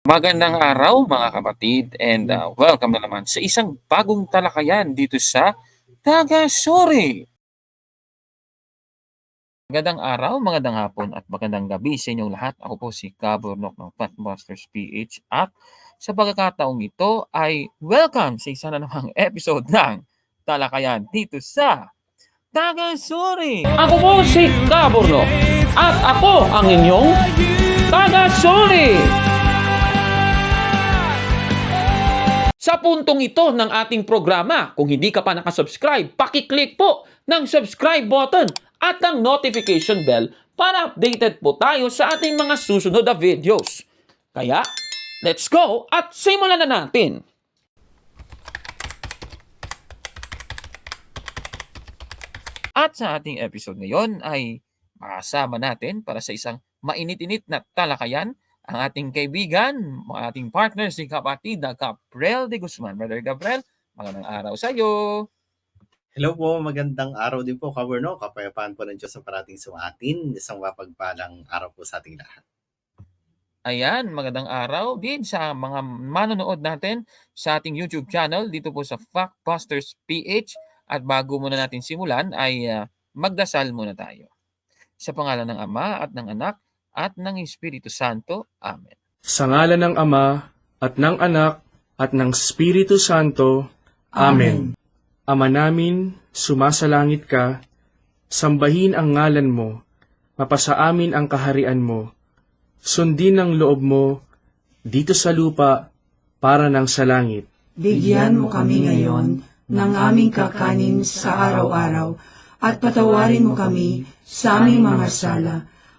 Magandang araw mga kapatid and welcome na naman sa isang bagong talakayan dito sa Taga-Suri. Magandang araw, magandang hapon at magandang gabi sa inyong lahat. Ako po si Kaburnok ng Patbusters PH at sa pagkakataong ito ay welcome sa isa na namang episode ng talakayan dito sa Taga-Suri. Ako po si Kaburnok at ako ang inyong Taga-Suri. Sa puntong ito ng ating programa, kung hindi ka pa nakasubscribe, pakiclick po ng subscribe button at ang notification bell para updated po tayo sa ating mga susunod na videos. Kaya, let's go at simulan na natin! At sa ating episode ngayon ay makasama natin para sa isang mainit-init na talakayan ang ating kaibigan, ating partner, si kapatid na Gabriel de Guzman. Brother Gabriel, magandang araw sa iyo. Hello po, magandang araw din po, Kaburno. Kapayapaan po ng Diyos ang parating sa atin. Isang mapagpalang araw po sa ating lahat. Ayan, magandang araw din sa mga manonood natin sa ating YouTube channel dito po sa Factbusters PH. At bago muna natin simulan ay magdasal muna tayo. Sa pangalan ng Ama at ng Anak at ng Espiritu Santo. Amen. Sa ngalan ng Ama at ng Anak at ng Espiritu Santo. Amen. Ama namin, sumasalangit ka, sambahin ang ngalan mo, mapasa amin ang kaharian mo, sundin ang loob mo dito sa lupa para ng sa langit. Bigyan mo kami ngayon ng aming kakanin sa araw-araw at patawarin mo kami sa aming mga sala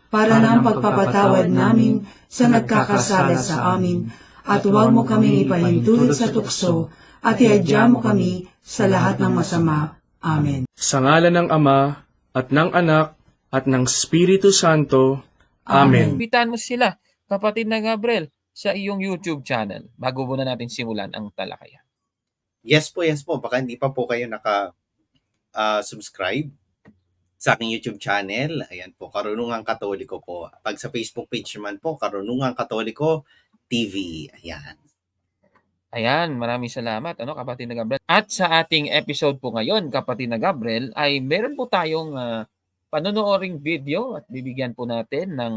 para ng pagpapatawad namin sa nagkakasala sa amin at huwag mo kaming ipahintulot sa tukso at iadya mo kami sa lahat ng masama. Amen. Sa ngalan ng Ama at ng Anak at ng Espiritu Santo. Amen. Imbitan mo sila, kapatid na Gabriel, sa iyong YouTube channel bago muna natin simulan ang talakayan. Yes po. Baka hindi pa po kayo subscribe sa aking YouTube channel. Ayan po, Karunungang Katoliko po. Pag sa Facebook page naman po, Karunungang Katoliko TV. Ayan, maraming salamat, kapatid na Gabriel. At sa ating episode po ngayon, kapatid na Gabriel, ay meron po tayong panonooring video at bibigyan po natin ng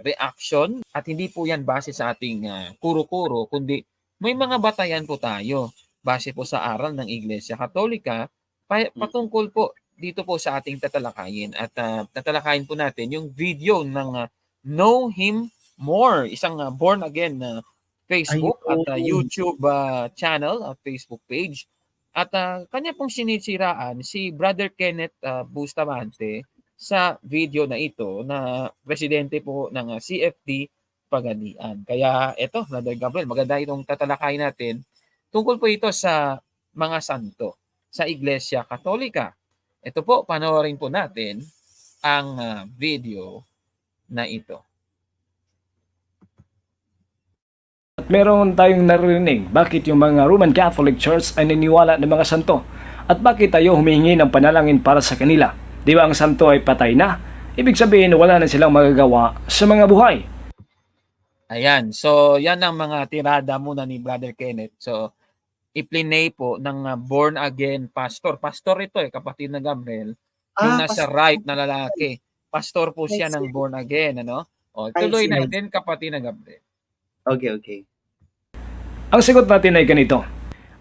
reaction. At hindi po yan base sa ating kuro-kuro, kundi may mga batayan po tayo base po sa aral ng Iglesia Katolika patungkol po dito po sa ating tatalakayin. At tatalakayin po natin yung video ng Know Him More, isang born again na Facebook at YouTube channel at Facebook page. At kanya pong sinisiraan si Brother Kenneth Bustamante sa video na ito na presidente po ng CFD Pagadian. Kaya ito, Brother Gabriel, maganda itong tatalakayin natin. Tungkol po ito sa mga santo sa Iglesia Katolika. Ito po, panoorin po natin ang video na ito. At meron tayong narinig bakit yung mga Roman Catholic Church ay niniwala ng mga santo at bakit tayo humihingi ng panalangin para sa kanila. Di ba ang santo ay patay na? Ibig sabihin wala na silang magagawa sa mga buhay. Ayan, so yan ang mga tirada muna ni Brother Kenneth. So i-plinay po ng born again pastor. Pastor ito kapatid na Gabriel. Yung nasa right na lalaki. Pastor po siya ng born again, O, tuloy natin kapatid na Gabriel. Okay. Ang sagot natin ay ganito.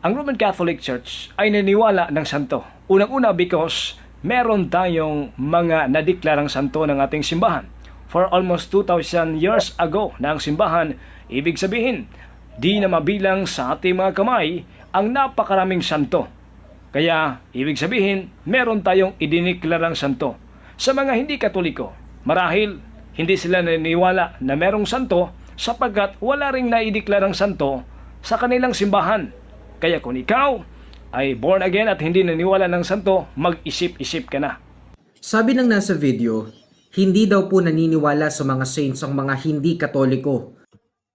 Ang Roman Catholic Church ay naniniwala ng santo. Unang-una because meron tayong mga nadeklarang santo ng ating simbahan. For almost 2,000 years ago na ang simbahan, ibig sabihin, di na mabilang sa ating mga kamay ang napakaraming santo. Kaya, ibig sabihin, meron tayong idineklarang santo. Sa mga hindi Katoliko, marahil hindi sila naniniwala na merong santo sapagkat wala ring naideklarang santo sa kanilang simbahan. Kaya kung ikaw ay born again at hindi naniniwala ng santo, mag-isip-isip ka na. Sabi ng nasa video, hindi daw po naniniwala sa mga saints ang mga hindi Katoliko.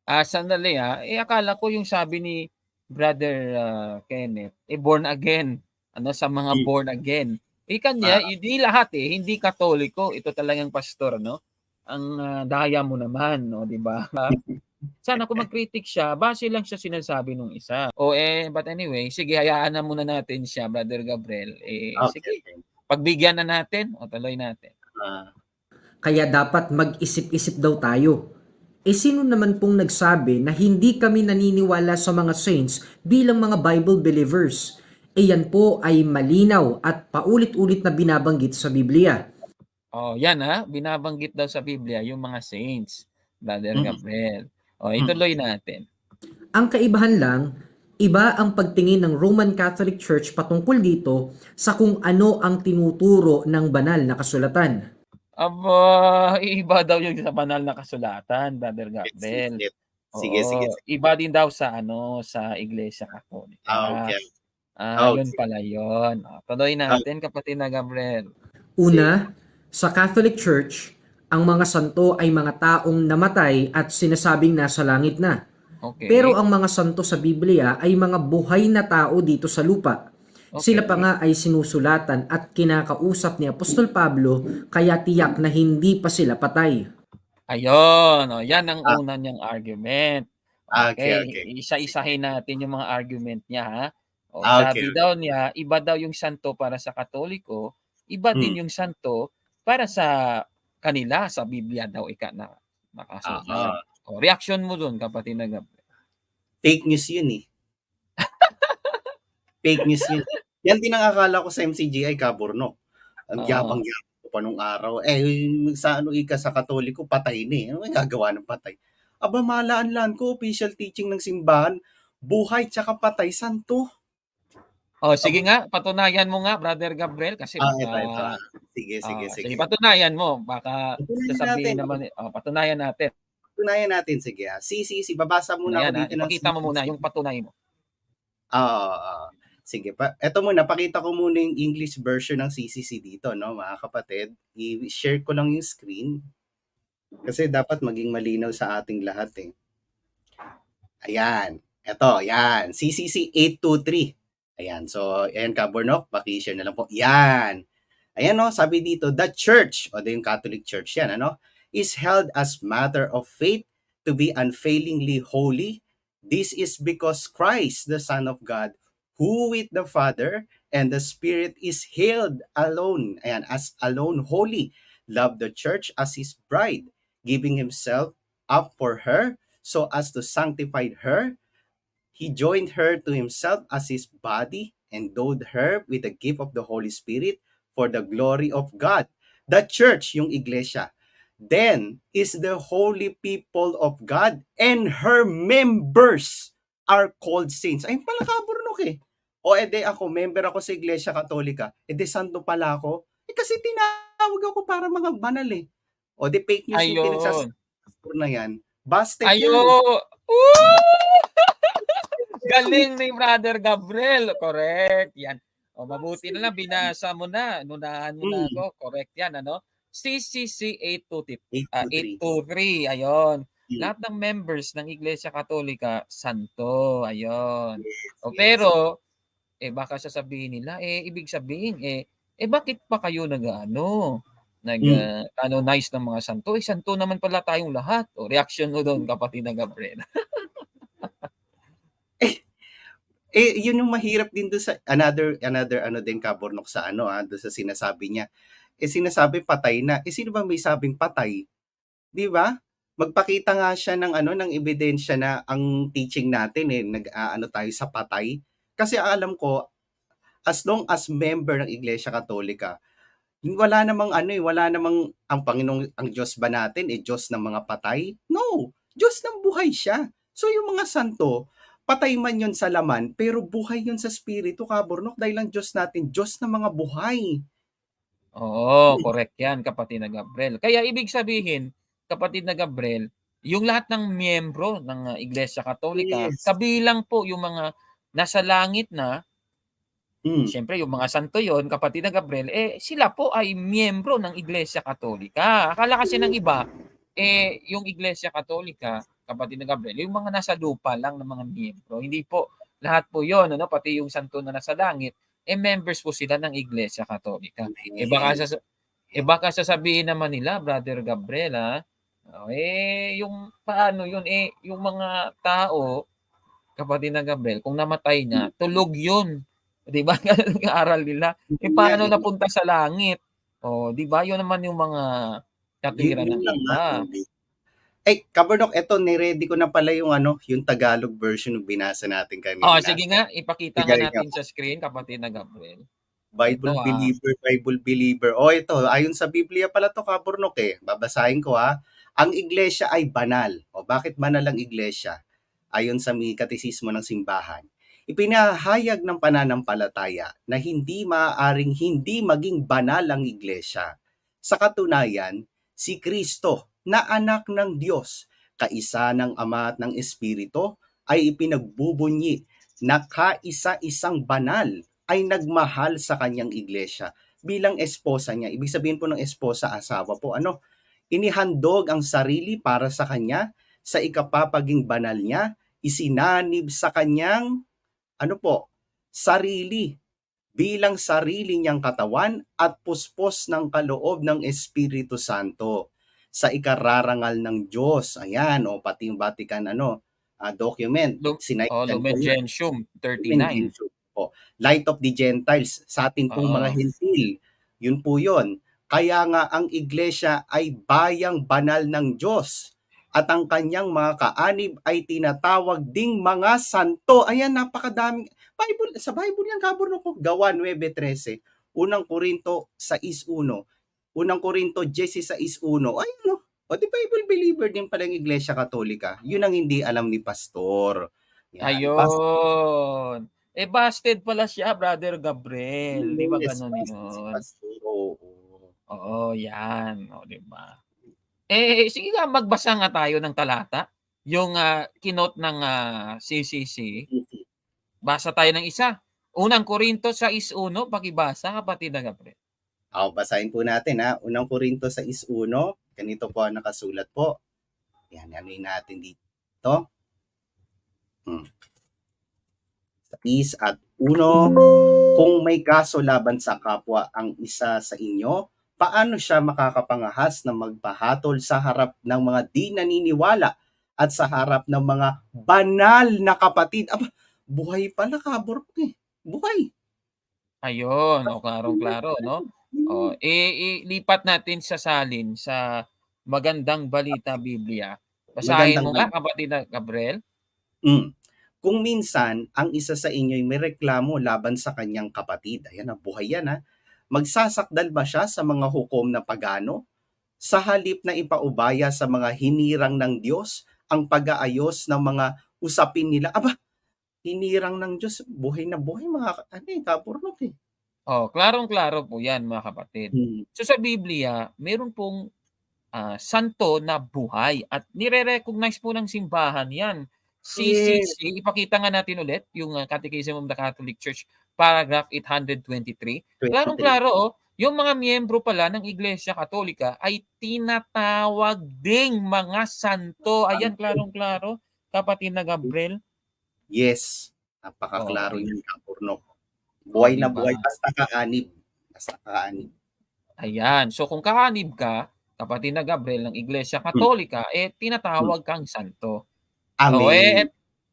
Sandali akala ko yung sabi ni Brother Kenneth, born again, sa mga born again. Kanya, hindi lahat hindi Katoliko, ito talagang pastor, Ang daya mo naman, di ba? Sana kung mag-critic siya, base lang siya sinasabi nung isa. But anyway, sige hayaan na muna natin siya, Brother Gabriel. Okay, Sige, okay. pagbigyan na natin o tuloy natin. Ah, Kaya dapat mag-isip-isip daw tayo. Sino naman pong nagsabi na hindi kami naniniwala sa mga saints bilang mga Bible believers? Yan po ay malinaw at paulit-ulit na binabanggit sa Biblia. Yan binabanggit daw sa Biblia yung mga saints, Brother mm, Gabriel. mm. Ituloy natin. Ang kaibahan lang, iba ang pagtingin ng Roman Catholic Church patungkol dito sa kung ano ang tinuturo ng banal na kasulatan. Aba, iba daw yung sa banal na kasulatan, Brother Sige, Gabriel. sige, sige. Iba din daw sa sa Iglesia Katolika. Okay. Yun Okay. pala yun. Tuloy natin, kapatid na Gabriel. Una, sa Catholic Church, ang mga santo ay mga taong namatay at sinasabing nasa langit na. Okay. Pero ang mga santo sa Biblia ay mga buhay na tao dito sa lupa. Sila pa nga ay sinusulatan at kinakausap ni Apostol Pablo kaya tiyak na hindi pa sila patay. Ayun, yan ang Ah. una niyang argument. Okay. Isa-isahin natin yung mga argument niya, ha. Okay. Sabi daw niya, iba daw yung santo para sa Katoliko, iba din yung santo para sa kanila, sa Biblia daw nakasulat. Reaction mo dun, kapatid na Gabriel. Fake news yun eh. Fake news yun. Yan din ang akala ko sa MCGI, Kaburnok. Ang Oo. yabang-yabang ko pa nung araw. Sa sa Katoliko, patay na eh. Ano yung gagawa ng patay? Aba, malaan-laan ko, official teaching ng simbahan, buhay tsaka patay, santo. Sige nga, patunayan mo nga, Brother Gabriel, kasi Ito. baka Sige. sige, patunayan mo. Baka Patunayan sasabihin natin. naman patunayan natin. Patunayan natin, sige. Babasa muna ako Patunayan, dito ng ipakita mo muna yung patunay mo. Sige, eto muna, pakita ko muna yung English version ng CCC dito, no, mga kapatid. I-share ko lang yung screen kasi dapat maging malinaw sa ating lahat eh. Ayan, yan, CCC 823. Ayan, so, ayan, Kaburnok, paki-share na lang po. Yan. Ayan, no, sabi dito, the church, yung Catholic Church yan, is held as matter of faith to be unfailingly holy. This is because Christ, the Son of God, who with the Father and the Spirit is hailed alone, as alone holy, loved the church as his bride, giving himself up for her so as to sanctify her. He joined her to himself as his body, endowed her with the gift of the Holy Spirit for the glory of God. The church, yung iglesia, then is the holy people of God, and her members are called saints. Ayun pala, Kaburnok eh. Ako, member ako sa Iglesia Katolika. Santo pala ako. Kasi tinawag ako para mga banal eh. Fake news yung pinagsasabi na yan. Busted yan. Galing ni Brother Gabriel. Correct. Yan. Mabuti na lang, binasa mo na. Nunahan mo na ako. Correct yan, CCC 823. Ayun. Lahat ng members ng Iglesia Katolika, santo. Ayun. Pero, baka sasabihin nila, ibig sabihin, bakit pa kayo canonize ng mga santo? Santo naman pala tayong lahat. Reaction mo doon, kapatid na Gabriel. Yun yung mahirap din doon sa another din, Kaburnok, sa doon sa sinasabi niya. Sinasabi patay na. Sino ba may sabing patay? 'Di ba? Magpakita nga siya ng ng ebidensya na ang teaching natin nag-aano tayo sa patay. Kasi alam ko, as long as member ng Iglesia Katolika, wala namang ang Panginoong, ang Diyos ba natin Diyos ng mga patay? No, Diyos ng buhay siya. So yung mga santo, patay man yun sa laman, pero buhay yun sa spirito, Kaburnok, dahil ang Diyos natin, Diyos ng mga buhay. Oo, correct yan, kapatid na Gabriel. Kaya ibig sabihin, kapatid na Gabriel, yung lahat ng miyembro ng Iglesia Katolika, kabilang po yung mga nasa langit na, siyempre yung mga santo yon, kapatid na Gabriel, sila po ay miyembro ng Iglesia Katolika. Akala kasi ng iba, yung Iglesia Katolika, kapatid na Gabriel, yung mga nasa lupa lang ng mga miyembro. Hindi po lahat po yon, pati yung santo na nasa langit, members po sila ng Iglesia Katolika. Baka sasabihin naman nila, Brother Gabriel, Yung paano yun, yung mga tao, kapatid na Gabriel, kung namatay na, tulog yun. 'Di ba? Ganun ang aral nila. Yun nga Paano eh. napunta sa langit? 'Di ba? Yun naman yung mga katwiran Yun ng lang nga, iba. hindi. Ay, Kabernok, eto, ni-ready ko na pala yung yung Tagalog version ng binasa natin kanina. Sige nga, ipakita nga Bigay niyo. natin sa screen, kapatid na Gabriel. Bible Ito, believer, Bible believer. Ito, ayon sa Biblia pala to, Kabernok eh. Babasahin ko ha. Ang iglesia ay banal. Bakit banal ang iglesia? Ayon sa katekismo ng simbahan. Ipinahayag ng pananampalataya na hindi maaaring hindi maging banal ang iglesia. Sa katunayan, si Kristo na anak ng Diyos, kaisa ng Ama at ng Espiritu, ay ipinagbubunyi na kaisa-isang banal ay nagmahal sa kanyang iglesia bilang esposa niya. Ibig sabihin po ng esposa, asawa po. Inihandog ang sarili para sa kanya, sa ikapapaging banal niya, isinanib sa kanyang sarili bilang sarili niyang katawan at puspos ng kaloob ng Espiritu Santo sa ikararangal ng Diyos. Ayan, pati yung Vatican document. Sinaitan po yun. Lumen Gentium 39. Convention po. Light of the Gentiles sa ating pong mga Oo. hentil. Yun po yun. Kaya nga ang iglesia ay bayang banal ng Diyos at ang kanyang mga kaanib ay tinatawag ding mga santo. Ayan, napakadaming Bible, sa Bible yan, Kabernok ko. Gawa 9:13, Unang Korinto 6:1, Unang Korinto 16:1. Ayun, di Bible believer din pala yung Iglesia Katolika. Yun ang hindi alam ni Pastor. Yan. Ayun. Busted pala siya, Brother Gabriel. 'Di ba Yes, gano'n pastor si yun? Pastor, oo. Oo, 'yan. 'Di ba? Sige nga, magbasa nga tayo ng talata. Yung, kinote ng, CCC. Basa tayo ng isa. Unang Korinto 6:1, pakibasa, kapatid na Gabriel. Basahin po natin Unang Korinto 6:1, ganito po ang nakasulat po. Yan, anuin natin dito. 6:1, kung may kaso laban sa kapwa ang isa sa inyo, paano siya makakapangahas na magpahatol sa harap ng mga di naniniwala at sa harap ng mga banal na kapatid? Buhay pala, Kabernok eh. Buhay. Ayun, klarong-klaro 'no? Ilipat natin sa salin sa Magandang Balita Biblia. Basahin Magandang mo nga, kapatid na Gabriel. Kung minsan ang isa sa inyo ay may reklamo laban sa kanyang kapatid, ayan, buhay yan magsasakdal ba siya sa mga hukom na pagano? Sa halip na ipaubaya sa mga hinirang ng Diyos ang pag-aayos ng mga usapin nila. Hinirang ng Diyos, buhay na buhay, mga Kabernok eh. Klarong-klaro po 'yan, mga kapatid. So sa Biblia, meron pong, santo na buhay at nire-recognize po ng simbahan 'yan. Yes. CCC, ipakita nga natin ulit yung, Catechism of the Catholic Church, paragraph 823. 23. Klarong-klaro, yung mga miyembro pala ng Iglesia Katolika ay tinatawag ding mga santo. Ayan, klarong-klaro, kapatid na Gabriel. Yes. Napakaklaro di yan, Kabernok. Buhay di na ba? buhay, basta kaanib. Basta kaanib. Ayan. So kung kaanib ka, kapatid na Gabriel, ng Iglesia Katolika, tinatawag kang santo. Amen.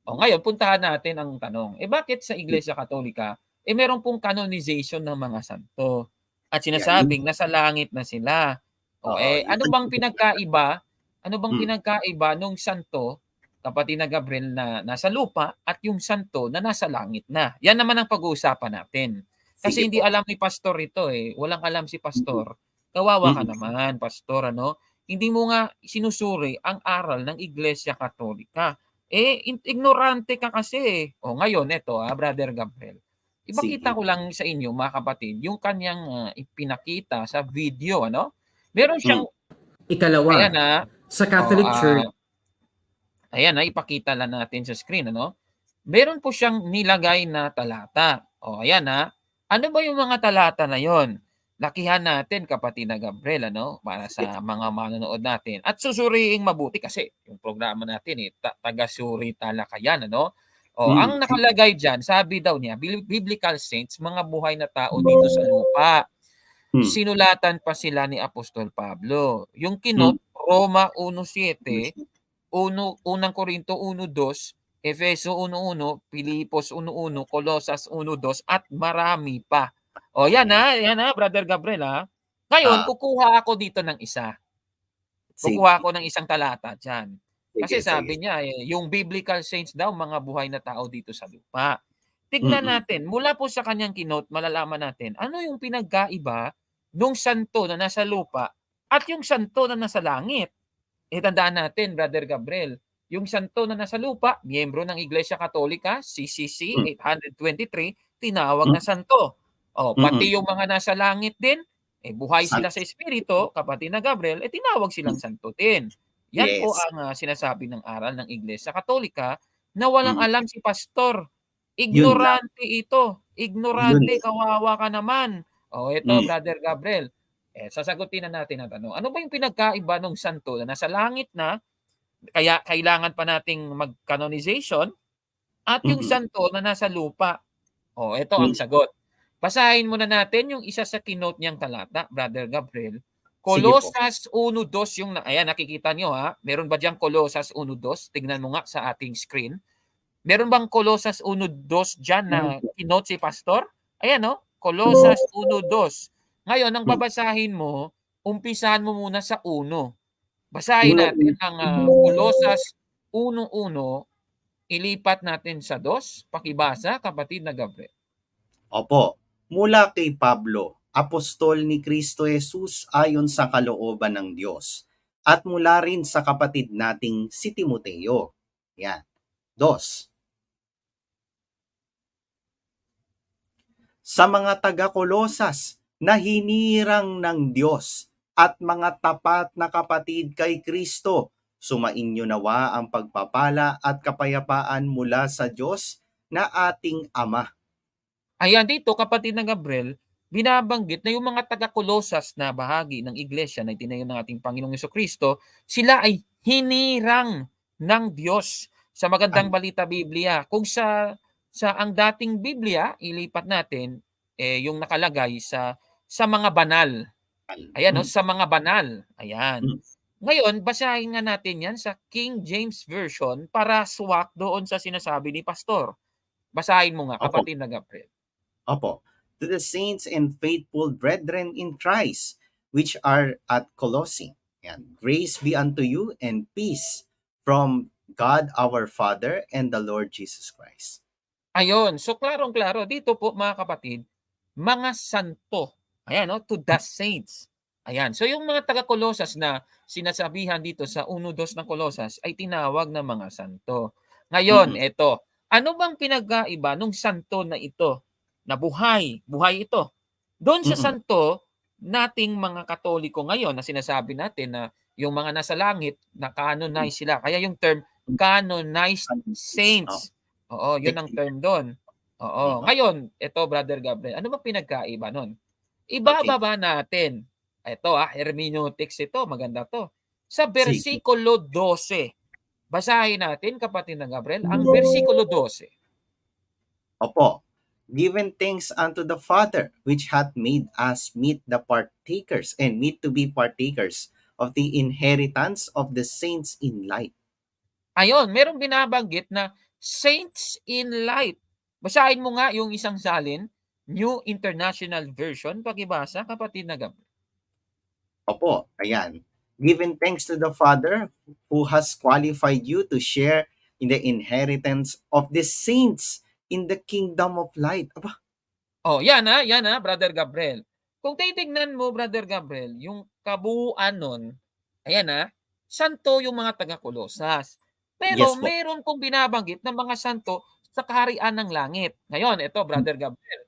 Ngayon puntahan natin ang tanong. Bakit sa Iglesia Katolika, meron pong canonization ng mga santo at sinasabing nasa langit na sila. Ano bang pinagkaiba? Ano bang pinagkaiba nung santo, kapatid na Gabriel, na nasa lupa at yung santo na nasa langit na? Yan naman ang pag-uusapan natin. Kasi Sige hindi po. alam ni pastor ito Walang alam si pastor. Kawawa ka naman, pastor, Hindi mo nga sinusuri ang aral ng Iglesia Katolika. Ignorante ka kasi. Ngayon eto, Brother Gabriel. Ipakita Sige. ko lang sa inyo, mga kapatid, yung kanyang, ipinakita sa video, Meron siyang Ikalawa, ayan, sa Catholic Church, ayan, ipakita lang natin sa screen, Meron po siyang nilagay na talata. Ayan, Ano ba yung mga talata na yon? Lakihan natin, kapatid na Gabriel, para sa mga manonood natin. At susuriing mabuti kasi yung programa natin, taga-suri talakayan, Ang nakalagay diyan, sabi daw niya, biblical saints, mga buhay na tao dito sa lupa. Sinulatan pa sila ni Apostol Pablo. Yung kinote, Roma 1:7, Unang Korinto 1:2, Efeso 1:1, Filipos 1:1, Colosas 1:2 at marami pa. O yan Brother Gabriel Ngayon Ah, kukuha ako dito ng isa. sige. Kukuha ako ng isang talata diyan. Kasi Sige. sabi niya, yung biblical saints daw mga buhay na tao dito sa lupa. Tignan Mm. natin, mula po sa kanyang kinote malalaman natin ano yung pinagkaiba nung santo na nasa lupa at yung santo na nasa langit. Tandaan natin, Brother Gabriel, yung santo na nasa lupa, miyembro ng Iglesia Katolika, CCC Hmm, 823, tinawag hmm, na santo. mm. Pati yung mga nasa langit din, buhay San sila sa espiritu, kapatid na Gabriel, tinawag silang hmm, santo din. Yan po yes. ang sinasabi ng aral ng Iglesia Katolika na walang Mm. alam si pastor. Yun lang, Ignorante ito. yun Ignorante, lang. kawawa ka naman. Ito, Mm. Brother Gabriel, sasagutin na natin ang tanong. Ano ba yung pinagkaiba nung santo na nasa langit na, kaya kailangan pa nating mag-canonization at yung Mm. santo na nasa lupa? Ito ang Hmm, sagot. Basahin muna natin yung isa sa kinote niyang talata, Brother Gabriel. sige po. Colosas 1:2 yung ayan nakikita niyo Meron ba diyang Colosas 1:2? Tignan mo nga sa ating screen. Meron bang Colosas 1:2 diyan na Meron po. kinote si pastor? Ayan Colosas 1:2. Ngayon ang Hmm. babasahin mo, umpisahan mo muna sa 1. Basahin Uno, natin ang Colosas 1:1, ilipat natin sa 2. Pakibasa, kapatid na Gabriel. opo. Mula kay Pablo, apostol ni Kristo Jesus ayon sa kalooban ng Diyos, at mula rin sa kapatid nating si Timoteo. Yan. 2. Sa mga taga-Kolosas na hinirang ng Diyos at mga tapat na kapatid kay Kristo, sumainyo nawa ang pagpapala at kapayapaan mula sa Diyos na ating Ama. Ayan dito, kapatid na Gabriel, binabanggit na yung mga taga-Kolosas na bahagi ng iglesia na itinayo ng ating Panginoong Jesucristo, sila ay hinirang ng Diyos sa magandang Ay, balita Biblia. Kung sa ang dating Biblia, ilipat natin yung nakalagay sa mga banal. Ayan mm, sa mga banal. Ayan. mm, Ngayon, basahin nga natin 'yan sa King James Version para swak doon sa sinasabi ni pastor. Basahin mo nga, opo, kapatid na Gabriel. opo. To the saints and faithful brethren in Christ, which are at Colossae. Yan. Grace be unto you and peace from God our Father and the Lord Jesus Christ. Ayun, so klarong-klaro dito po mga kapatid, mga santo. Ayan to the saints. Ayan, so yung mga taga-Kolosas na sinasabihan dito sa 1:2 ng Kolosas ay tinawag na mga santo. Ngayon, Mm-mm, eto, ano bang pinagkaiba nung santo na ito na buhay? Buhay ito. Doon sa mm-mm, santo nating mga Katoliko ngayon na sinasabi natin na yung mga nasa langit na canonize sila. Kaya yung term canonized oh, saints. Oo, yun ang term doon. Oo. mm, Ngayon, ito Brother Gabriel, ano ba pinagkaiba nun? okay. Ibababa natin. Ito hermeneutics ito, maganda to. Sa Sige. versikulo 12. Basahin natin, kapatid na Gabriel, ang versikulo 12. Opo. Given thanks unto the Father, which hath made us meet the partakers and meet to be partakers of the inheritance of the saints in light. Ayun, merong binabanggit na saints in light. Basahin mo nga yung isang salin, New International Version, pakibasa, kapatid na Gabriel. Opo, ayan. Given thanks to the Father who has qualified you to share in the inheritance of the saints in the kingdom of light. Aba, Yan Brother Gabriel. Kung titignan mo, Brother Gabriel, yung kabuuan nun, ayan santo yung mga taga-Kolosas. Pero yes po. meron pong binabanggit na mga santo sa kaharian ng langit. Ngayon, ito, Brother Gabriel,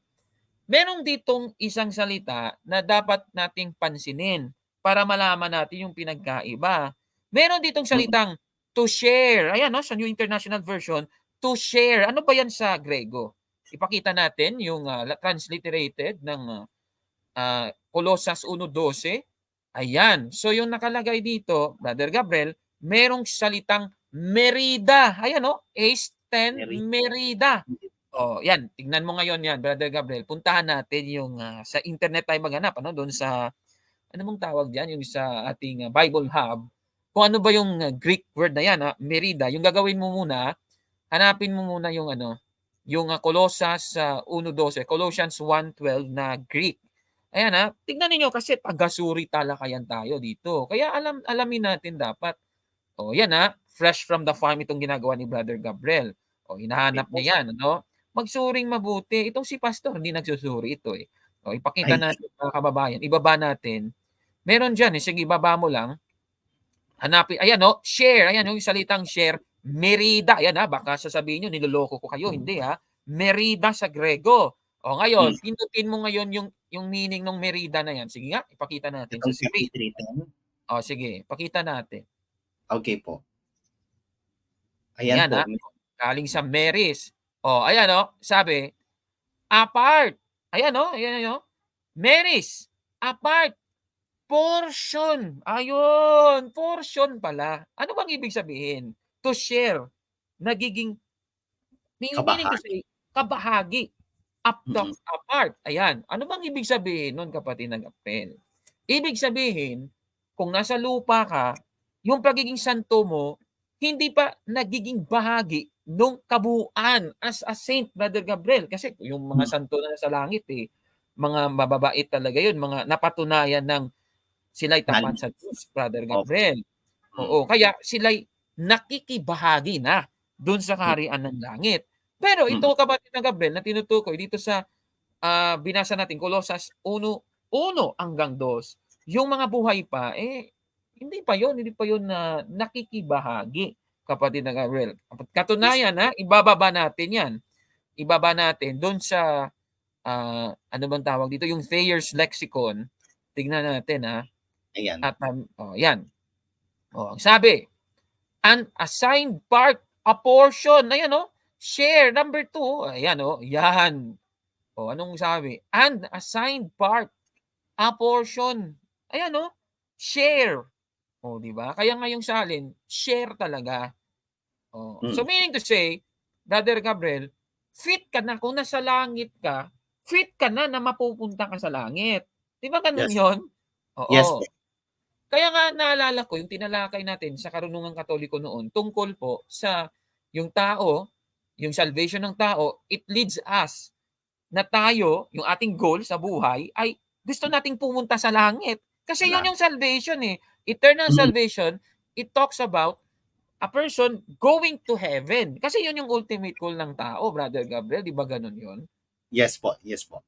meron ditong isang salita na dapat nating pansinin para malaman natin yung pinagkaiba. Meron ditong Mm, salitang to share. Ayan sa New International Version, to share. Ano ba yan sa Grego? Ipakita natin yung transliterated ng Colosas 1:12. Ayan. So yung nakalagay dito, Brother Gabriel, merong salitang merida. Ayan Ace 10 Mary. merida. Yan. Tignan mo ngayon yan, Brother Gabriel. Puntahan natin yung sa internet tayo maghanap, doon sa, ano mong tawag diyan, yung sa ating Bible Hub. kung ano ba yung Greek word na yan, merida, yung gagawin mo muna, hanapin mo muna yung yung Colossus 1:12, Colossians 1:12 na Greek. Ayan tignan niyo kasi taga-suri talakayan tayo dito. Kaya alamin natin dapat. O yan fresh from the farm itong ginagawa ni Brother Gabriel. O hinahanap niya yan, Magsuring mabuti. Itong si pastor hindi nagsusuri ito eh. O ipakita Ay, natin mga kababayan, ibaba natin. Meron diyan sige ibaba mo lang. Hanapin, ayan share, ayan yung salitang share, merida, ayan baka sasabihin niyo niloloko ko kayo, hindi merida sa Grego. O ngayon, pindutin mo ngayon yung meaning ng merida na yan. Sige nga, ipakita natin sa itong screen. 3310. O sige, pakita natin. Okay po. Ayan Ayan po. galing sa Meris. O ayan sabi, apart. Ayan ayan Meris, apart, portion. Ayun, portion pala. Ano bang ibig sabihin? To share. Nagiging meaning to say, kabahagi. Apart. Ayan. Ano bang ibig sabihin nun, kapatid ng Gabriel? Ibig sabihin, kung nasa lupa ka, yung pagiging santo mo, hindi pa nagiging bahagi nung kabuuan as a saint, Brother Gabriel. Kasi yung mga santo na nasa langit mga mababait talaga yun, mga napatunayan ng sila'y tapat sa Diyos, Brother Gabriel. Oo, kaya sila'y nakikibahagi na dun sa kaharian ng langit. Pero ito, kapatid na Gabriel, na tinutukoy dito sa binasa natin, Colossus 1:1 hanggang 2, yung mga buhay pa, hindi pa yun na nakikibahagi, kapatid na Gabriel. Katunayan, ibababa natin yan. Ibaba natin doon sa, ano bang tawag dito, yung Thayer's Lexicon. Tignan natin, Ayan. at yan. Ang sabi, an assigned part, a portion. Ayan share. Number 2. Ayan yan. Anong sabi? And assigned part, a portion. Ayan share. Di ba? Kaya nga yung salin, share talaga. So meaning to say, Brother Gabriel, fit ka na kung nasa langit ka, fit ka na mapupunta ka sa langit. Di ba ganun Yes. yun? Yes Oo. po. Kaya nga naalala ko yung tinalakay natin sa karunungang Katoliko noon tungkol po sa yung tao, yung salvation ng tao, it leads us na tayo, yung ating goal sa buhay ay gusto nating pumunta sa langit. Kasi yun yung salvation Eternal salvation, it talks about a person going to heaven. Kasi yun yung ultimate goal ng tao, Brother Gabriel. Di ba ganun yun? Yes po. Yes po.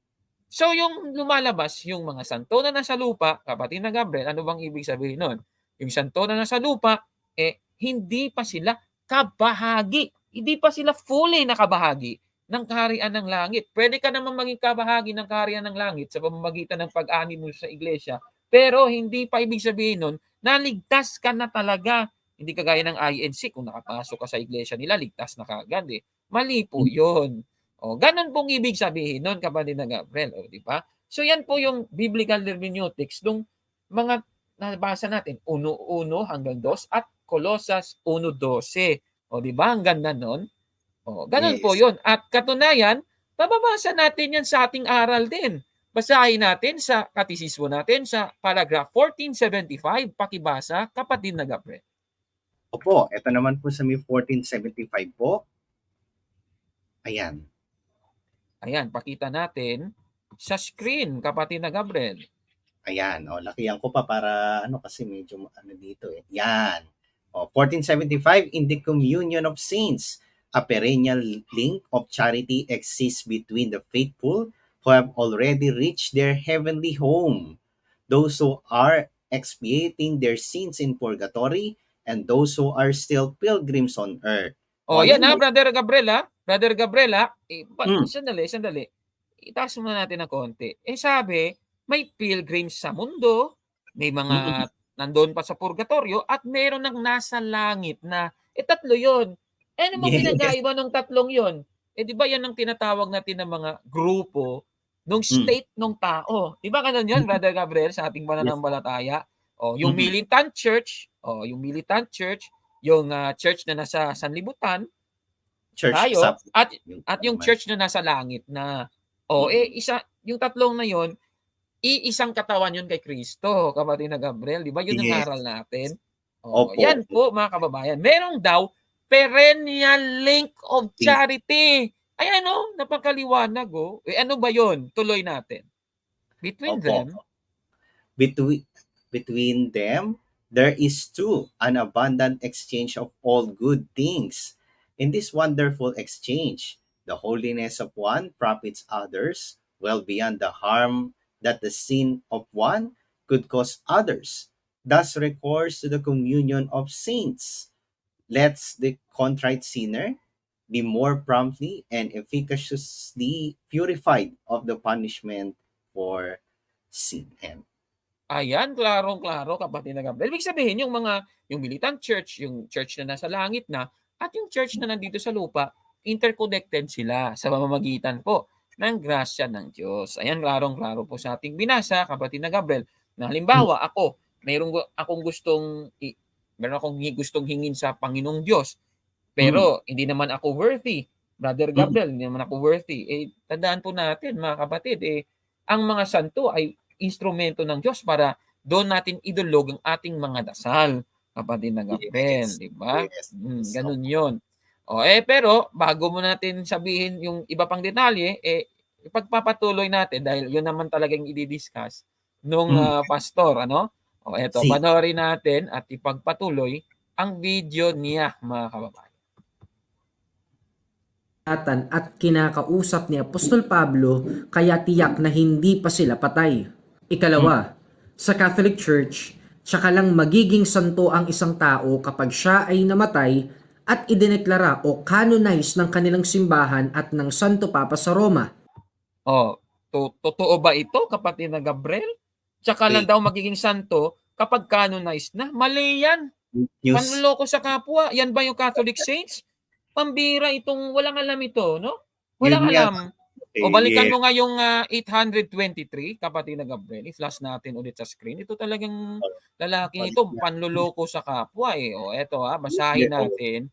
So yung lumalabas yung mga santo na nasa lupa, kapatid na Gabriel, ano bang ibig sabihin nun? Yung santo na nasa lupa, hindi pa sila kabahagi. Hindi pa sila fully nakabahagi ng kaharian ng langit. Pwede ka naman maging kabahagi ng kaharian ng langit sa pamamagitan ng pag-ani mo sa iglesia, pero hindi pa ibig sabihin nun, naligtas ka na talaga. Hindi kagaya ng INC, kung nakapasok ka sa iglesia nila, ligtas na kagad Mali po yun. Ganun pong ibig sabihin nun, kapatid na Gabriel. Di ba? So yan po yung biblical hermeneutics nung mga nabasa natin, 1:1 hanggang 2 at Colossus 1:12. Di ba? Ang ganda nun. Ganun po yun. At katunayan, bababasa natin yan sa ating aral din. Basahin natin sa katisismo natin sa paragraph 1475, pakibasa, kapatid na Gabriel. Opo, ito naman po sa may 1475 po. Ayan. Ayan, pakita natin sa screen, kapatid na Gabriel. Ayan, lakihan ko pa para kasi medyo dito Yan. 1475, in the communion of saints, a perennial link of charity exists between the faithful who have already reached their heavenly home, those who are expiating their sins in purgatory, and those who are still pilgrims on earth. Yan Brother Gabriel Brother Gabriel sandali. Itaas muna natin ng konti. Sabi, may pilgrims sa mundo, may mga nandoon pa sa purgatorio, at meron ng nasa langit na, tatlo yun. Ano bang pinagkaiba ng tatlong yun? Di ba yan ang tinatawag natin ng mga grupo nung state ng tao? Di ba ganun yun, Brother Gabriel, sa ating pananampalataya? Yung militant church, yung church na nasa sanlibutan, church tayo, sa at yung church na nasa langit na. Yung tatlong na yon, iisang katawan yun kay Kristo, kapatid na Gabriel. Di ba? Yun ang aral natin. Oh, Opo. yan po mga kababayan. Meron daw perennial link of charity. Ayan oh, napakaliwanag oh. Ano ba 'yon? Tuloy natin. Between Opo. them, Between them, there is too an abundant exchange of all good things. In this wonderful exchange, the holiness of one profits others, well beyond the harm that the sin of one could cause others. Thus recourse to the communion of saints lets the contrite sinner be more promptly and efficaciously purified of the punishment for sin. And ayan, klarong-klaro kapatid na Gabriel. Ibig sabihin yung militant church, yung church na nasa langit na, at yung church na nandito sa lupa, interconnected sila sa pamamagitan po ng grasya ng Diyos. Ayan, klarong-klaro po sa ating binasa, kapatid na Gabriel, na halimbawa ako, meron akong gustong hingin sa Panginoong Diyos, pero hindi naman ako worthy. Brother Gabriel, hindi naman ako worthy. Tandaan po natin mga kapatid, ang mga santo ay instrumento ng Diyos para doon natin idulog ang ating mga dasal, kapatid na Gabriel, yes, di ba? yes, Ganun 'yon. Pero bago mo natin sabihin yung iba pang detalye, ipagpapatuloy natin dahil 'yun naman talagang i-discuss nung pastor, ano? Eto, Si. panoorin natin at ipagpatuloy ang video niya, mga kababayan. At kinakausap ni Apostol Pablo kaya tiyak na hindi pa sila patay. Ikalawa, sa Catholic Church, tsaka lang magiging santo ang isang tao kapag siya ay namatay at idineklara o canonize ng kanilang simbahan at ng Santo Papa sa Roma. Totoo ba ito, kapatid na Gabriel? Tsaka lang daw magiging santo kapag canonized na? Mali yan. News. Panloloko sa kapwa. Yan ba yung Catholic saints? Pambira itong walang alam ito, no? Walang Yun nga. alam. Balikan mo nga yung 823, kapatid na Gabriel. I-flash natin ulit sa screen. Ito talagang lalaki ito, panloloko sa kapwa eh. Eto basahin natin.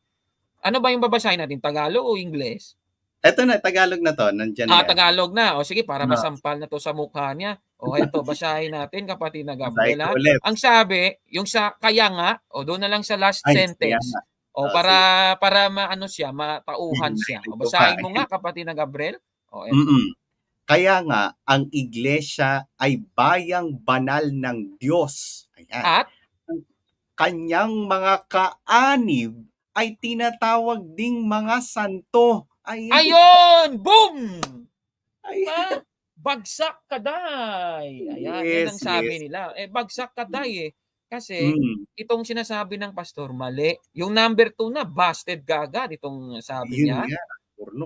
Ano ba yung babasahin natin? Tagalog o Ingles? Eto na, Tagalog na to. Nandiyan na. Tagalog na. Sige, para masampal na to sa mukha niya. Eto, basahin natin, kapatid na Gabriel. Ang sabi, yung sa kaya nga, doon na lang sa last sentence. Para maano siya, matauhan siya. Basahin mo nga, kapatid na Gabriel. Eto. Kaya nga, ang iglesia ay bayang banal ng Diyos. Ayan. At kanyang mga kaanib ay tinatawag ding mga santo. Ayun! Boom! Ayan. Bagsak kaday. Ayan, yan ang sabi nila. Bagsak kaday Kasi itong sinasabi ng pastor, mali. Yung number 2 na, busted kagad itong sabi niya.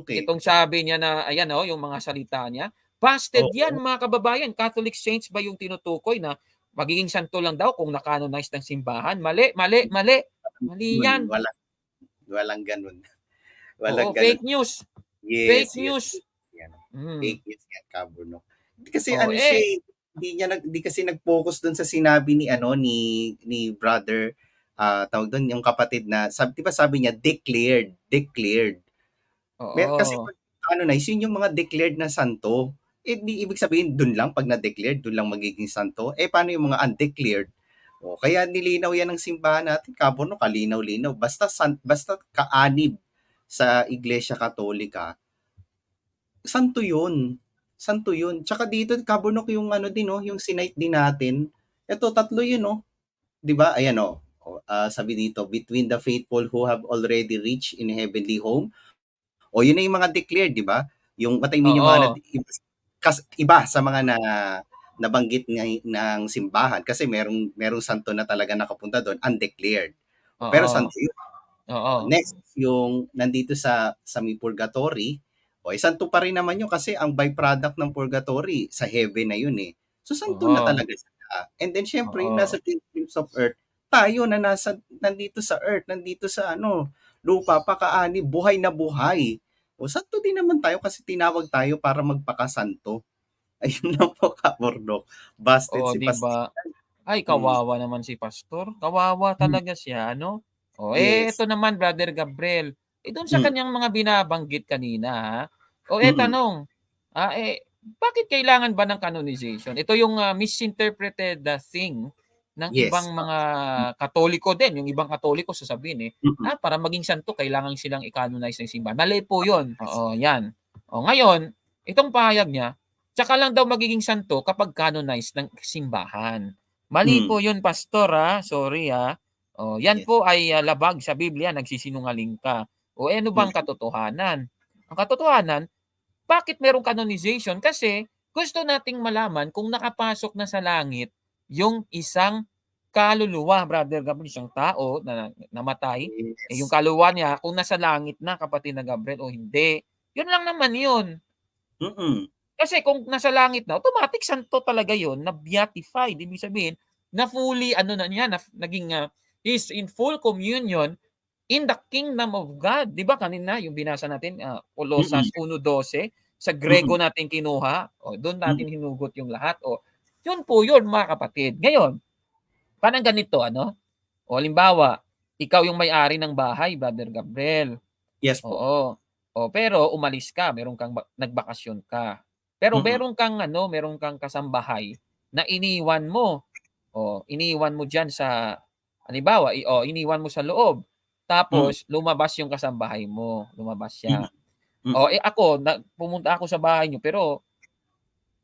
Itong sabi niya na, ayan yung mga salita niya. Busted yan, mga kababayan. Catholic saints ba yung tinutukoy na magiging santo lang daw kung nakanonize ng simbahan? Mali. Mali yan. Walang ganun. Fake news. Yes, Fake news. Fake news yan, Kaburnok. Kasi hindi kasi nag-focus doon sa sinabi ni brother tawag doon yung kapatid na sabi niya declared. Kasi yun yung mga declared na santo. Di ibig sabihin doon lang pag na-declared doon lang magiging santo. Paano yung mga undeclared? Kaya nilinaw yan ng simbahan natin, Kaburnok, kalinaw-linaw. Basta kaanib sa Iglesia Katolika, santo yun. Tsaka dito, Kaburnok, yung yung sinite din natin. Ito, 3 yun, 'di ba? Ayan, sabi dito, between the faithful who have already reached in heavenly home. Yun na yung mga declared, 'di ba? Yung yung mga iba sa mga nabanggit ng simbahan kasi merong santo na talaga nakapunta doon, undeclared. Pero santo yun. Next, yung nandito sa may purgatory, santo pa rin naman yun kasi ang byproduct ng purgatory sa heaven na yun So, santo na talaga siya. And then, syempre, yung nasa kingdoms of earth, tayo na nandito sa earth, nandito sa lupa, pakaani, buhay na buhay. Santo din naman tayo kasi tinawag tayo para magpakasanto. Ayun lang po, Kaburnok. Busted si diba? Pastor. Ay, kawawa naman si Pastor. Kawawa talaga siya, no? Yes. Ito naman, Brother Gabriel. Doon sa kanyang mga binabanggit kanina, tanong. Bakit kailangan ba ng canonization? Ito yung misinterpreted thing ng Yes. ibang mga Katoliko din. Yung ibang Katoliko sasabihin Mm. para maging santo kailangan silang i-canonize ng simbahan. Mali po 'yun. Oo, 'yan. O ngayon, itong pahayag niya, tsaka lang daw magiging santo kapag canonized ng simbahan. Mali Mm. po 'yun, pastor, sorry, O, 'yan Yes. po ay labag sa Biblia, nagsisinungaling ka. O ano bang Mm. katotohanan? Ang katotohanan, bakit merong canonization? Kasi gusto nating malaman kung nakapasok na sa langit yung isang kaluluwa, Brother Gabriel, isang tao na namatay, yung Yes. kaluluwa niya kung nasa langit na, kapatid na Gabriel, o hindi. Yun lang naman yun. Mm. Kasi kung nasa langit na, automatic santo talaga yun, na beatified. Ibig sabihin, na fully, ano na niya, naging, is in full communion in the kingdom of God. 'Di ba kanina yung binasa natin, Mm. Colosas 1:12, sa Grego Mm. natin kinuha, o do'n Mm. natin hinugot yung lahat, o yun po yun, mga kapatid. Ngayon, parang ganito ano, o halimbawa, ikaw yung may-ari ng bahay, Brother Gabriel, Yes po. oo. O pero umalis ka, meron kang nagbakasyon ka. Pero Mm. meron kang kasambahay na iniwan mo. Iniwan mo diyan sa halimbawa, iniwan mo sa loob. Mm. Tapos lumabas yung kasambahay mo, lumabas Mm. siya. Mm. Ako pumunta ako sa bahay niyo pero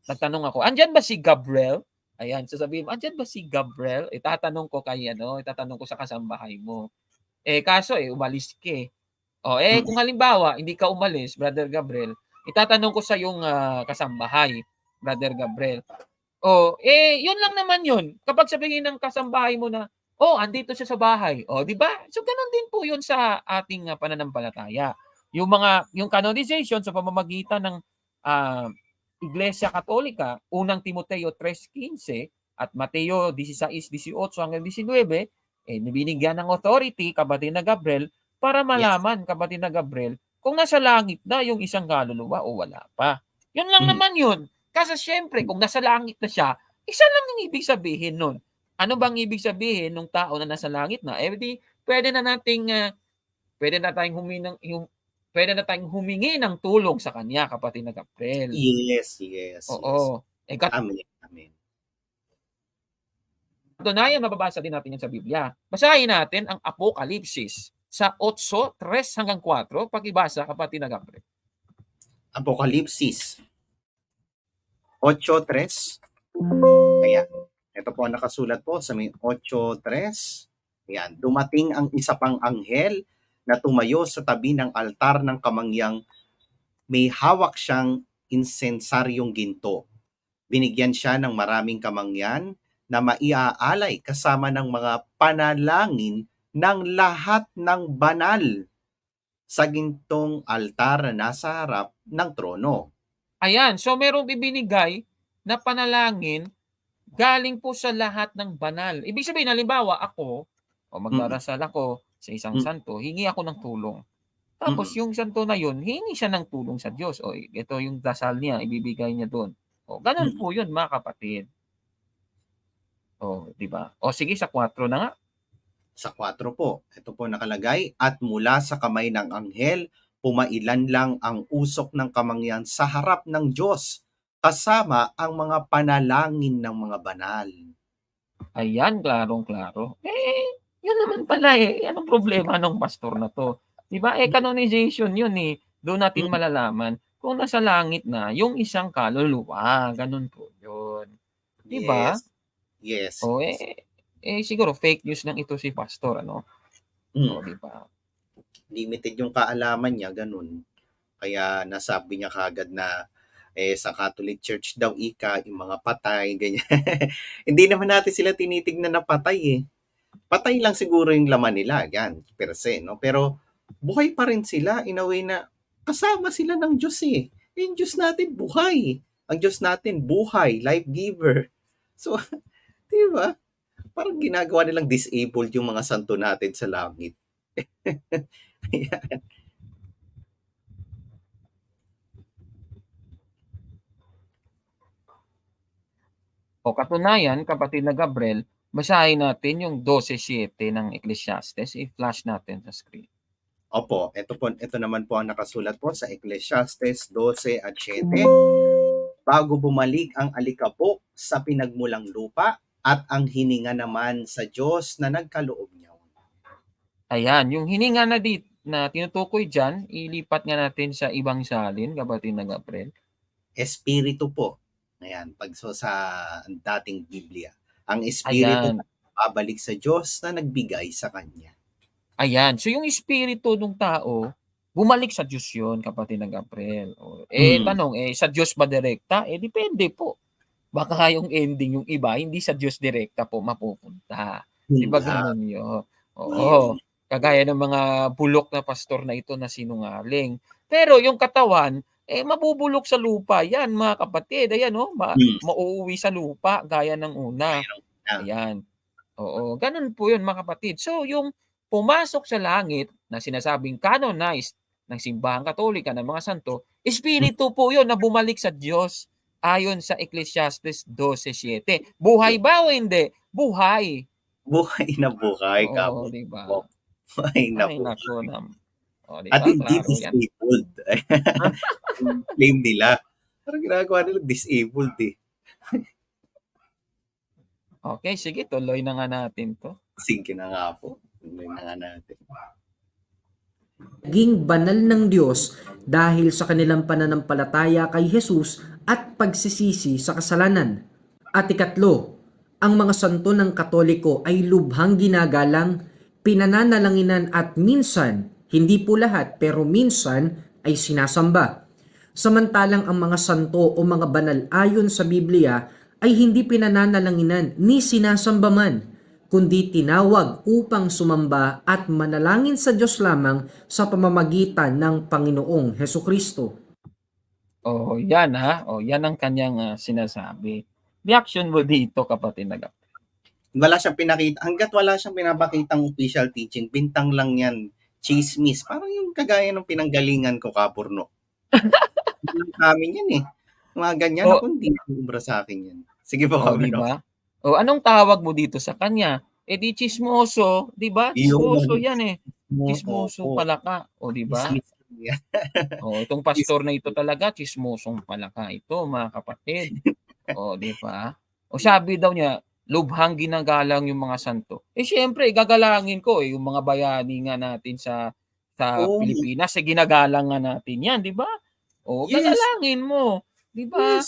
nagtanong ako, "Andiyan ba si Gabriel?" Ayan, sasabihin mo, "Andiyan ba si Gabriel?" Itatanong ko itatanong ko sa kasambahay mo. Kaso, umalis ka, eh. Mm. Kung halimbawa hindi ka umalis, Brother Gabriel, itatanong ko sa iyong, kasambahay, Brother Gabriel. Yun lang naman yun. Kapag sabihin ng kasambahay mo na, andito siya sa bahay." 'Di ba? So, gano'n din po yun sa ating, pananampalataya. Yung canonization sa pamamagitan ng, ah, Iglesia Katolika, unang Timoteo 3:15 at Mateo 16:18 hanggang 19, binibigyan ng authority, kapatid na Gabriel, para Yes. malaman, kapatid na Gabriel, kung nasa langit na yung isang kaluluwa o wala pa. Yun lang Mm. naman yun. Kasi siyempre kung nasa langit na siya, isa lang ang ibig sabihin nun. Ano bang ibig sabihin nung tao na nasa langit na? Di puwede na nating, puwede na tayong puwede na tayong humingi ng tulong sa kanya, kapatid na Gabriel. Yes, yes, yes. Oo, Amen, amen. katunayan mababasa din natin yan sa Biblia. Basahin natin ang Apokalipsis sa 8:3 hanggang 4, pakibasa, kapatid na Gabriel. Apokalipsis 8:3. Ayan. Ito po ang nakasulat po sa may 8:3. Ayan. Dumating ang isa pang anghel na tumayo sa tabi ng altar ng kamangyang may hawak siyang insensaryong ginto. Binigyan siya ng maraming kamangyan na maiaalay kasama ng mga panalangin ng lahat ng banal sa gintong altar na nasa harap ng trono. Ayan, so merong ibinigay na panalangin galing po sa lahat ng banal. Ibig sabihin, halimbawa ako, Mm. magdarasal ako sa isang Mm. santo, hingi ako ng tulong. Tapos Mm. yung santo na yun, hingi siya ng tulong sa Diyos. Ito yung dasal niya, ibibigay niya dun. Ganun Mm. po yun, mga kapatid. 'Di ba? Sige, sa 4 na nga. Sa 4 po, ito po nakalagay, at mula sa kamay ng anghel, pumailan lang ang usok ng kamangyan sa harap ng Diyos, kasama ang mga panalangin ng mga banal. Ayan, klarong-klaro. Yun naman pala, anong problema nung pastor na 'to? 'Di ba, canonization yun, Doon natin Mm. malalaman kung nasa langit na yung isang kaluluwa, ganun po yun. 'Di ba? Yes. Yes, Oh, yes. siguro fake news lang ito si pastor ano? Mm. 'Di ba? Limited yung kaalaman niya, ganun. Kaya nasabi niya kaagad na sa Catholic Church daw yung mga patay, ganyan. Hindi naman natin sila tinitignan na patay eh. Patay lang siguro yung laman nila, yan, per se, no? Pero buhay pa rin sila in a way na kasama sila ng Diyos eh. Yung Diyos natin buhay. Ang Diyos natin buhay, life giver. So, di ba? Parang ginagawa nilang disabled yung mga santo natin sa langit. Katunayan, kapatid na Gabriel, basahin natin yung 12:7 ng Ecclesiastes, i-flash natin sa screen. Opo, ito naman po ang nakasulat po sa Ecclesiastes 12:7. Bago bumalik ang alikabok sa pinagmulang lupa, at ang hininga naman sa Diyos na nagkaloob niya. Ayan, yung hininga na tinutukoy diyan, ilipat nga natin sa ibang salin, kapatid na Gabriel. Espiritu po. Ayan, sa dating Biblia. Ang Espiritu Ayan. babalik sa Diyos na nagbigay sa kanya. Ayan. So yung espiritu ng tao, bumalik sa Diyos yun, kapatid na Gabriel. Tanong, sa Diyos ba direkta? Depende po. Baka yung ending yung iba, hindi sa Diyos direkta po mapupunta. Di ba ganun yun? Oo. Kagaya ng mga bulok na pastor na ito na sinungaling. Pero yung katawan, mabubulok sa lupa. Yan, mga kapatid. Ayan, mauuwi sa lupa gaya ng una. Ayan. Oo. Ganun po yun, mga kapatid. So, yung pumasok sa langit na sinasabing canonized ng simbahang katolika ng mga santo, espiritu po yun na bumalik sa Diyos ayon sa Ecclesiastes 12:7. Buhay ba o hindi? Buhay. Buhay na buhay ka Oo, po. di ba? Buhay na Ay, buhay. naku naman. O, di At ba? hindi Klaro yan. disabled. Yung claim nila. Parang ginagawa nila disabled eh. Okay, sige, tuloy na nga natin to. Sige na nga po. Tuloy na nga natin. Naging banal ng Diyos dahil sa kanilang pananampalataya kay Jesus at pagsisisi sa kasalanan. At ikatlo, ang mga santo ng Katoliko ay lubhang ginagalang, pinananalanginan at minsan, hindi po lahat pero minsan ay sinasamba. Samantalang ang mga santo o mga banal ayon sa Biblia ay hindi pinananalanginan ni sinasamba man, kundi tinawag upang sumamba at manalangin sa Diyos lamang sa pamamagitan ng Panginoong Hesukristo. Yan ha. Yan ang kanyang sinasabi. Reaction mo dito, kapatid na Gabriel? Wala siyang pinakita. Hanggat wala siyang pinapakitang official teaching, bintang lang yan. Chismis. Parang yung kagaya ng pinanggalingan ko, Kapurno. Hindi namin yan eh. Mga ganyan ako, hindi ubra sa akin yan. Sige po, di Kapurno. ba? Anong tawag mo dito sa kanya? Di chismoso, di ba? Chismoso yan eh. Chismoso pala ka, di ba? Itong pastor na ito talaga, chismosong pala ka ito, mga kapatid. Di ba? Sabi daw niya, lubhang ginagalang yung mga santo. Siyempre, gagalangin ko yung mga bayani nga natin sa Pilipinas, ginagalang nga natin yan, di ba? Gagalangin mo, di ba?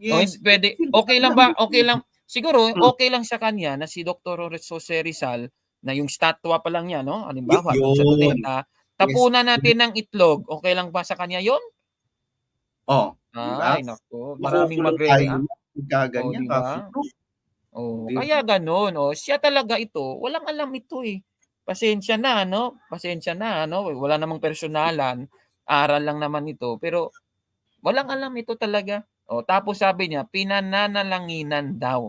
Yes. Pwede, okay lang ba? Okay lang. Siguro, okay lang sa kanya na si Dr. Jose Rizal, na yung statwa pa lang niya, no? Halimbawa, doon sa Luneta, tapunan natin ng itlog. Okay lang ba sa kanya yon? Diba? Ay, naku. Maraming magre-react. Ganyan, diba? Kaya ganun. Siya talaga ito. Walang alam ito eh. Pasensya na, no? Pasensya na, no? Wala namang personalan. Aral lang naman ito. Pero, walang alam ito talaga. Tapos sabi niya, pinananalanginan daw.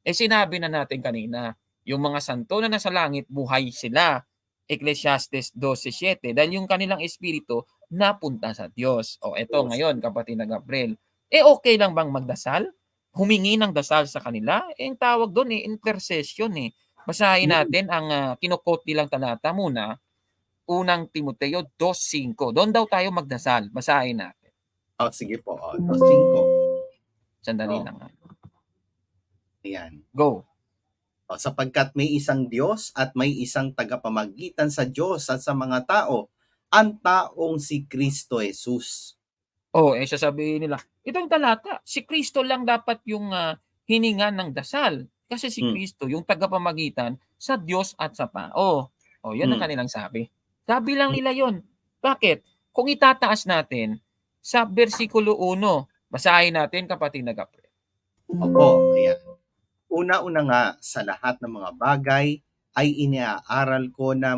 Sinabi na natin kanina, yung mga santo na nasa langit, buhay sila. Ecclesiastes 12:7. Dahil yung kanilang espiritu, napunta sa Diyos. Eto ngayon, kapatid na Gabriel. Okay lang bang magdasal? Humingi ng dasal sa kanila? Ang tawag doon intercession eh. Basahin natin ang kino-quote nilang talata muna. Unang Timoteo 2:5. Doon daw tayo magdasal. Basahin natin. Sige po. 2:5. Sandali lang. Ayan. Go. Sapagkat may isang Diyos at may isang tagapamagitan sa Diyos at sa mga tao, ang taong si Kristo Jesus. Sasabihin nila, itong talata, si Kristo lang dapat yung hininga ng dasal. Kasi si Kristo, yung tagapamagitan sa Diyos at sa tao. Yun ang kanilang sabi. Sabi lang nila yun. Bakit? Kung itataas natin sa versikulo 1, basahin natin, kapatid na Gabriel. Ayan. Una-una nga, sa lahat ng mga bagay ay iniaaral ko na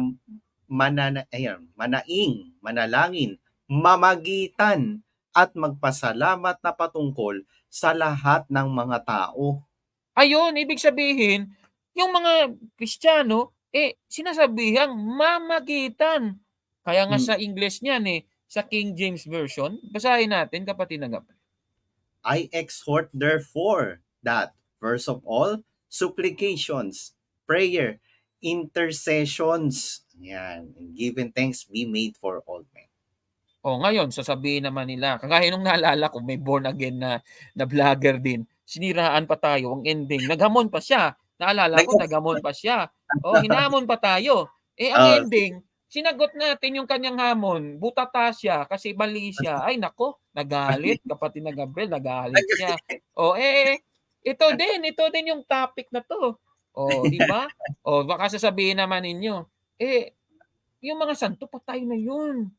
manalangin, mamagitan, at magpasalamat na patungkol sa lahat ng mga tao. Ayun, ibig sabihin, yung mga Kristiyano, sinasabihang mamagitan. Kaya nga sa English niyan sa King James Version, basahin natin, kapatid na Gabriel. I exhort therefore that, first of all, supplications, prayer, intercessions, and giving thanks be made for all men. Ngayon, sasabihin naman nila, kagaya nung naalala ko, may born again na vlogger din. siniraan pa tayo, ang ending, naghamon pa siya. Naalala ko, naghamon pa siya. Hinamon pa tayo. Ang Oh, ending, sinagot natin yung kanyang hamon. Butata siya kasi mali siya. Ay nako, nagalit. Kapatid na Gabriel, nagalit siya. Ito din yung topic na to. Di ba? Baka sasabihin naman ninyo, yung mga santo, patay na yun.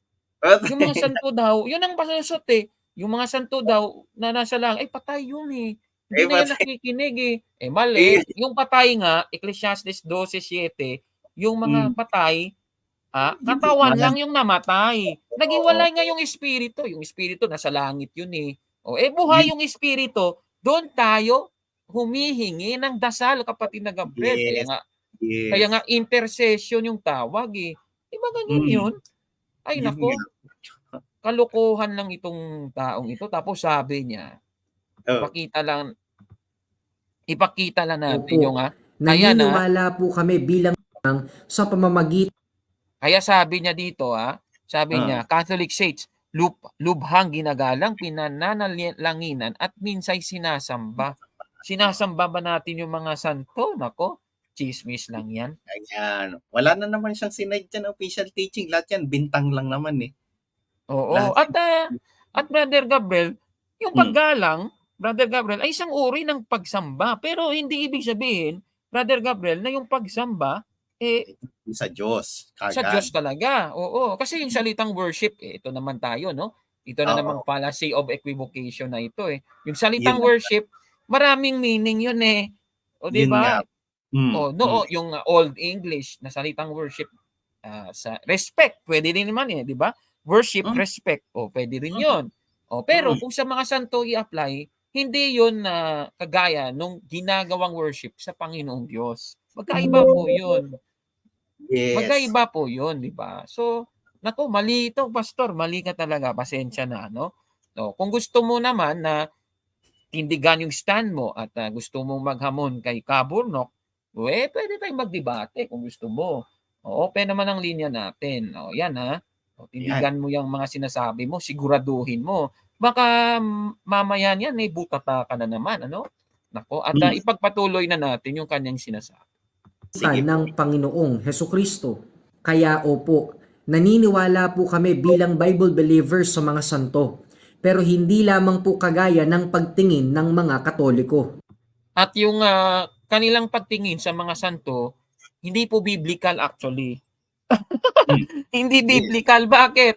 Yung mga santo daw, yun ang pasusot Yung mga santo daw na nasa langit, ay patay yun Hindi na yan patay. nakikinig mali. Yung patay nga, Ecclesiastes 12:7, yung mga patay, katawan lang yung namatay. Naghiwalay nga yung espiritu. Yung espiritu nasa langit yun buhay yung espiritu, doon tayo humihingi ng dasal, kapatid na Gabriel. Yes. Kaya nga intercession yung tawag Di ba ganun yun? Ay Yun nako, nga. kalokohan lang itong taong ito. Tapos sabi niya, Oh. ipakita lang natin Opo. yung Naniniwala po kami bilang sa pamamagitan kaya sabi niya dito sabi niya, Catholic Saints, lubhang ginagalang, pinananalanginan at minsay sinasamba. Sinasamba ba natin yung mga santo? Nako, chismis lang yan. Ayan. Wala na naman siyang sinadya na official teaching. Lahat yan, bintang lang naman Oo. Lahat. At Brother Gabriel, yung paggalang, Brother Gabriel, ay isang uri ng pagsamba. Pero hindi ibig sabihin, Brother Gabriel, na yung pagsamba, Sa Diyos. sa Diyos talaga. Oo. Kasi yung salitang worship, ito naman tayo, no? Ito na namang Oo. fallacy of equivocation na ito Yung salitang Yun na. worship, maraming meaning yun di Yun nga. ba? Yung Old English na salitang worship, sa respect, pwede din naman di ba? Worship, respect, pwede rin yun. Pero kung sa mga santo i-apply, hindi yun na kagaya nung ginagawang worship sa Panginoong Diyos. Magkaiba po yun. Yes. Magkaiba po yun, di ba? So, naku, mali ito, Pastor. Mali ka talaga. Pasensya na, no? Kung gusto mo naman na tindigan yung stand mo at gusto mong maghamon kay Kaburnok, pwede tayong magdebate kung gusto mo. Open naman ang linya natin. Yan tindigan mo yung mga sinasabi mo, siguraduhin mo. Baka mamaya niyan butata ka na naman, ano? Nako, at ipagpatuloy na natin yung kanyang sinasabi. Sige po. ng Panginoong Hesukristo. Kaya opo, naniniwala po kami bilang Bible believers sa mga santo, pero hindi lamang po kagaya ng pagtingin ng mga Katoliko. At yung kanilang pagtingin sa mga santo, hindi po biblical actually. Hindi biblical. Bakit?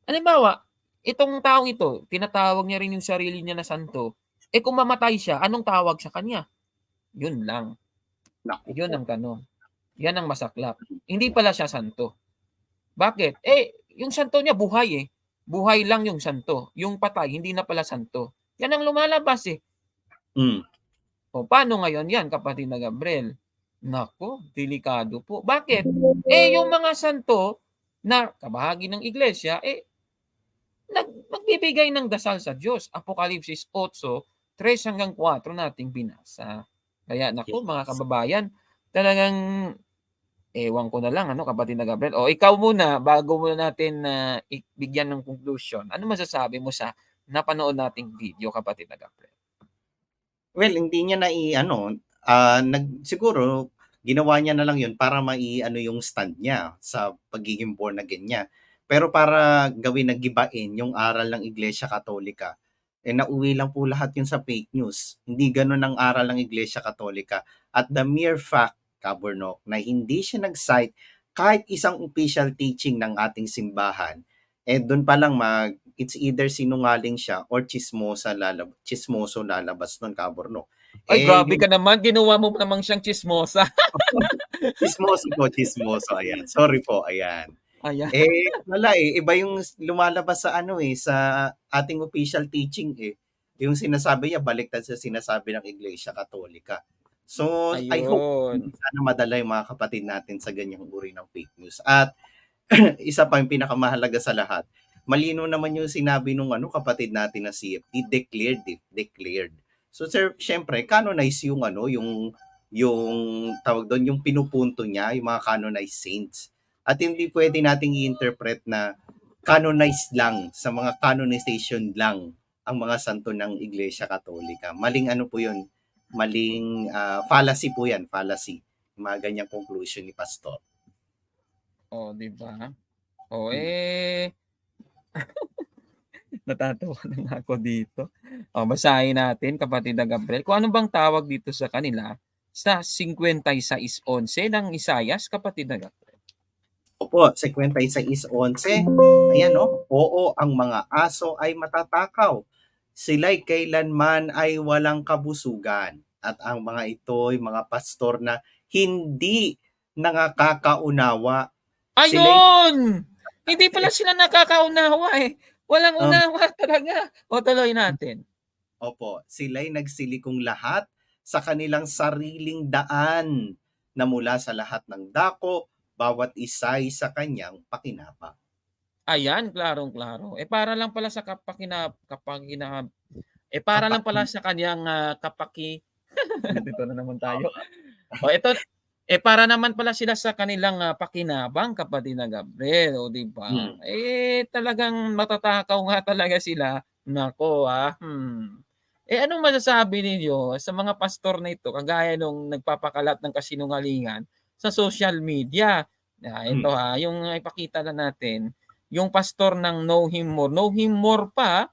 Halimbawa, itong taong ito, tinatawag niya rin yung sarili niya na santo. Kung mamatay siya, anong tawag sa kanya? Yun lang. Naku Yun po. ang tanong. Yan ang masaklap. Hindi pala siya santo. Bakit? Yung santo niya buhay Buhay lang yung santo. Yung patay, hindi na pala santo. Yan ang lumalabas paano ngayon yan, kapatid na Gabriel? Nako, delikado po. Bakit? Yung mga santo na kabahagi ng iglesia, nagbibigay ng dasal sa Diyos. Apokalipsis 8:3-4 nating binasa. Kaya nako, mga kababayan, talagang ewan ko na lang, kapatid na Gabriel. Ikaw muna, bago muna natin bigyan ng conclusion. Ano masasabi mo sa napanood nating video, kapatid na Gabriel? Well, hindi niya siguro, ginawa niya na lang yun para yung stand niya sa pagiging born again niya. Pero para gawin na gibain yung aral ng Iglesia Katolika, nauwi lang po lahat yun sa fake news. Hindi ganun ang aral ng Iglesia Katolika. At the mere fact, Kaburnok, na hindi siya nag-cite kahit isang official teaching ng ating simbahan, doon pa lang it's either sinungaling siya or chismoso lalabas nun, Kaburnok. Ay, grabe ka naman. Ginawa mo namang siyang chismosa. Chismoso. Ayan. Sorry po, ayan. Ayan. Wala iba yung lumalabas sa sa ating official teaching Yung sinasabi niya, baliktad sa sinasabi ng Iglesia Katolika. So, I hope sana madala yung mga kapatid natin sa ganyang uri ng fake news. At isa pa yung pinakamahalaga sa lahat, malino naman yung sinabi nung kapatid natin na CFT, declared. So sir, syempre canonize yung yung tawag doon, yung pinupunto niya, yung mga canonized saints. At hindi pwede nating i-interpret na canonized lang sa mga canonization lang ang mga santo ng Iglesia Katolika. Maling ano po yun, maling fallacy po yan, fallacy. Yung mga ganyang conclusion ni Pastor. O, di ba? O, Hmm. Natatawa na nga ako dito. O, basahin natin, kapatid na Gabriel. Kung ano bang tawag dito sa kanila sa 56:11 ng Isayas, kapatid na Gabriel. Opo, 56:11. Ayan, no? Oo, ang mga aso ay matatakaw. Sila'y kailanman ay walang kabusugan. At ang mga ito'y mga pastor na hindi nakakaunawa. Ayun! Hindi pala sila nakakaunawa eh. Walang unawa talaga. O, tuloy natin. Opo, sila'y nagsilikong lahat sa kanilang sariling daan na mula sa lahat ng dako, bawat isa'y sa kanyang pakinabang. Ayan, klarong-klaro. Para lang pala sa para lang pala sa kanyang dito na naman tayo. O ito, para naman pala sila sa kanilang pakinabang, kapatid na Gabriel, o di ba? Talagang matatakaw nga talaga sila. Nako, anong masasabi ninyo sa mga pastor na ito, kagaya nung nagpapakalat ng kasinungalingan sa social media? Ito yung ipakita na natin, yung pastor ng Know Him More pa.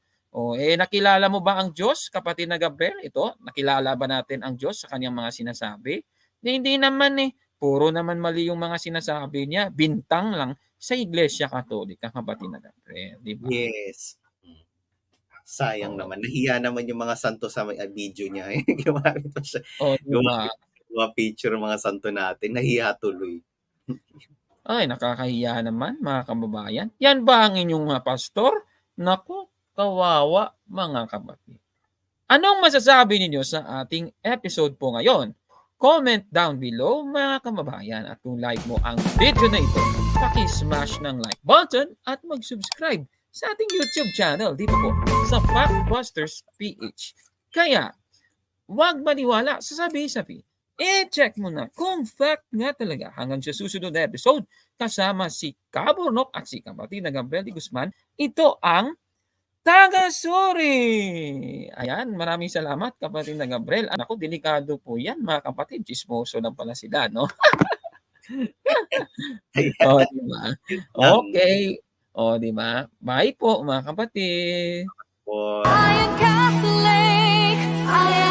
Nakilala mo ba ang Diyos, kapatid na Gabriel? Ito, nakilala ba natin ang Diyos sa kanyang mga sinasabi? Hindi naman puro naman mali yung mga sinasabi niya, bintang lang sa Iglesia Katolika, kapatid na Gabriel, di ba? Yes. Sayang Oo. naman. Nahiya naman yung mga santo sa video niya. Gumamit pa siya. Di ba? Mga picture ng mga santo natin. Nahiya tuloy. Ay, nakakahiya naman, mga kababayan. Yan ba ang inyong pastor? Naku, kawawa, mga kapatid. Anong masasabi ninyo sa ating episode po ngayon? Comment down below, mga kababayan. At kung like mo ang video na ito, paki-smash ng like button at mag-subscribe sa ating YouTube channel dito po sa Factbusters PH. Kaya, huwag maniwala sa sabi-sabi. Check mo na kung fact nga talaga. Hanggang sa susunod na episode, kasama si Kabornok at si kapatid na Gabriel de Guzman, ito ang Tagasuri! Ayan, maraming salamat, kapatid na Gabriel. Ako, delikado po yan, mga kapatid. Chismoso lang pala sila, no? Diba? Okay. Diba? Bye po, mga kapatid. Po. I am Catholic. I am